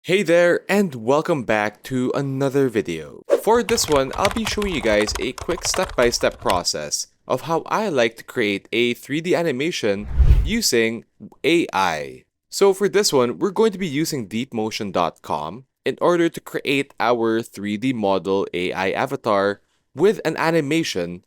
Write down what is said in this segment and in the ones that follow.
Hey there, and welcome back to another video. For this one, I'll be showing you guys a quick step-by-step process of how I like to create a 3D animation using AI. So for this one, we're going to be using deepmotion.com in order to create our 3D model AI avatar with an animation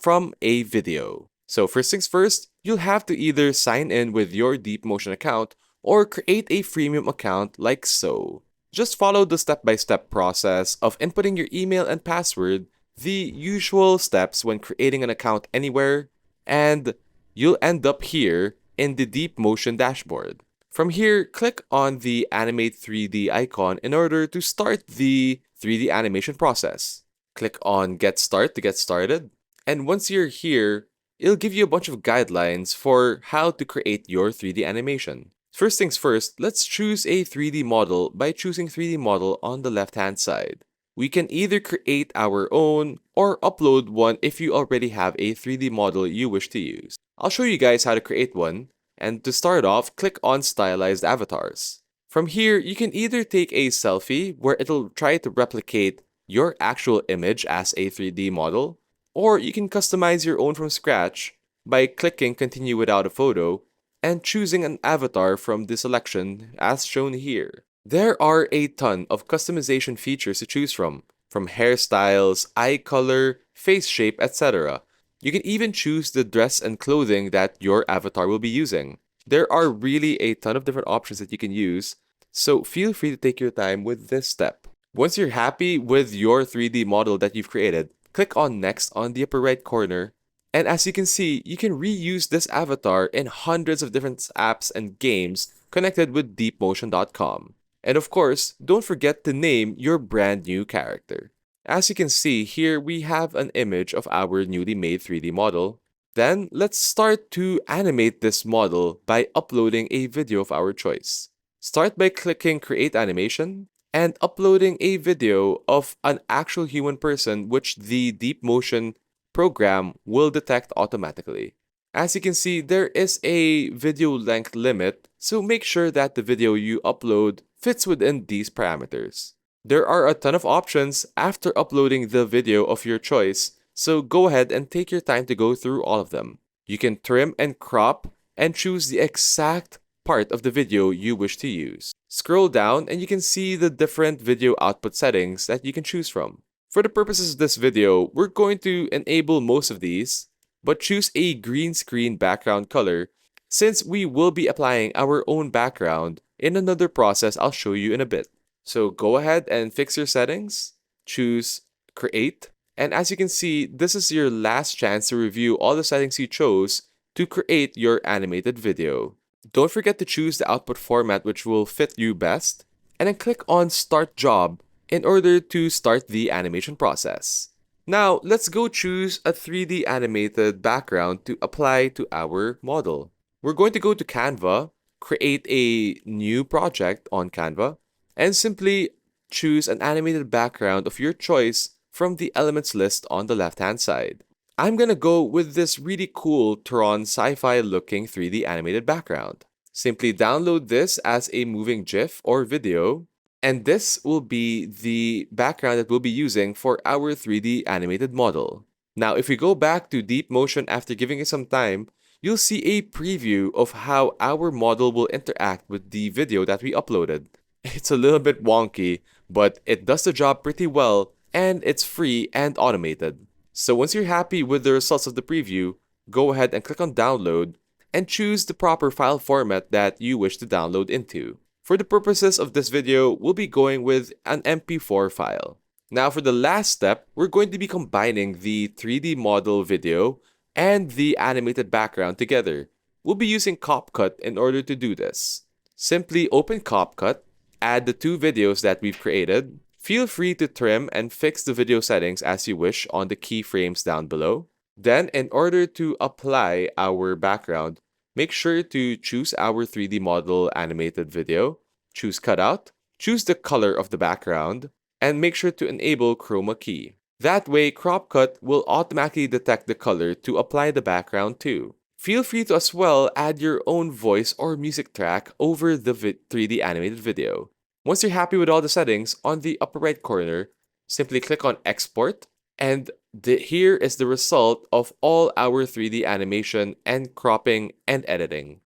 from a video. So first things first, you'll have to either sign in with your DeepMotion account or create a freemium account like so. Just follow the step-by-step process of inputting your email and password, the usual steps when creating an account anywhere, and you'll end up here in the DeepMotion dashboard. From here, click on the Animate 3D icon in order to start the 3D animation process. Click on Get Start to get started, and once you're here, it'll give you a bunch of guidelines for how to create your 3D animation. First things first, let's choose a 3D model by choosing 3D model on the left-hand side. We can either create our own or upload one if you already have a 3D model you wish to use. I'll show you guys how to create one, and to start off, click on Stylized Avatars. From here, you can either take a selfie where it'll try to replicate your actual image as a 3D model, or you can customize your own from scratch by clicking Continue without a photo and choosing an avatar from the selection as shown here. There are a ton of customization features to choose from hairstyles, eye color, face shape, etc. You can even choose the dress and clothing that your avatar will be using. There are really a ton of different options that you can use, so feel free to take your time with this step. Once you're happy with your 3D model that you've created, click on Next on the upper right corner. And as you can see, you can reuse this avatar in hundreds of different apps and games connected with deepmotion.com. And of course, don't forget to name your brand new character. As you can see, here we have an image of our newly made 3D model. Then, let's start to animate this model by uploading a video of our choice. Start by clicking Create Animation and uploading a video of an actual human person which the DeepMotion program will detect automatically. As you can see, there is a video length limit, so make sure that the video you upload fits within these parameters. There are a ton of options after uploading the video of your choice, so go ahead and take your time to go through all of them. You can trim and crop and choose the exact part of the video you wish to use. Scroll down and you can see the different video output settings that you can choose from. For the purposes of this video, we're going to enable most of these, but choose a green screen background color since we will be applying our own background in another process I'll show you in a bit. So go ahead and fix your settings, choose Create, and as you can see, this is your last chance to review all the settings you chose to create your animated video. Don't forget to choose the output format which will fit you best, and then click on Start Job in order to start the animation process. Now, let's go choose a 3D animated background to apply to our model. We're going to go to Canva, create a new project on Canva, and simply choose an animated background of your choice from the elements list on the left-hand side. I'm gonna go with this really cool Tron sci-fi looking 3D animated background. Simply download this as a moving GIF or video, and this will be the background that we'll be using for our 3D animated model. Now, if we go back to DeepMotion after giving it some time, you'll see a preview of how our model will interact with the video that we uploaded. It's a little bit wonky, but it does the job pretty well, and it's free and automated. So once you're happy with the results of the preview, go ahead and click on Download and choose the proper file format that you wish to download into. For the purposes of this video, we'll be going with an MP4 file. Now for the last step, we're going to be combining the 3D model video and the animated background together. We'll be using CapCut in order to do this. Simply open CapCut, add the two videos that we've created. Feel free to trim and fix the video settings as you wish on the keyframes down below. Then, in order to apply our background, make sure to choose our 3D model animated video, choose cutout, choose the color of the background, and make sure to enable chroma key. That way, CapCut will automatically detect the color to apply the background to. Feel free to as well add your own voice or music track over the 3D animated video. Once you're happy with all the settings, on the upper right corner, simply click on Export, and here is the result of all our 3D animation and cropping and editing.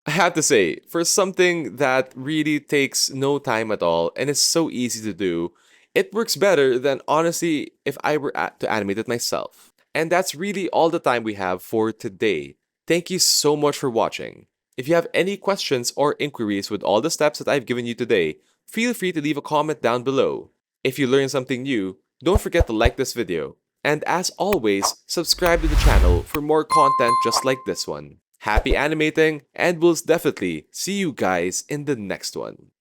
I have to say, for something that really takes no time at all and is so easy to do, it works better than honestly if I were to animate it myself. And that's really all the time we have for today. Thank you so much for watching. If you have any questions or inquiries with all the steps that I've given you today, feel free to leave a comment down below. If you learned something new, don't forget to like this video. And as always, subscribe to the channel for more content just like this one. Happy animating, and we'll definitely see you guys in the next one.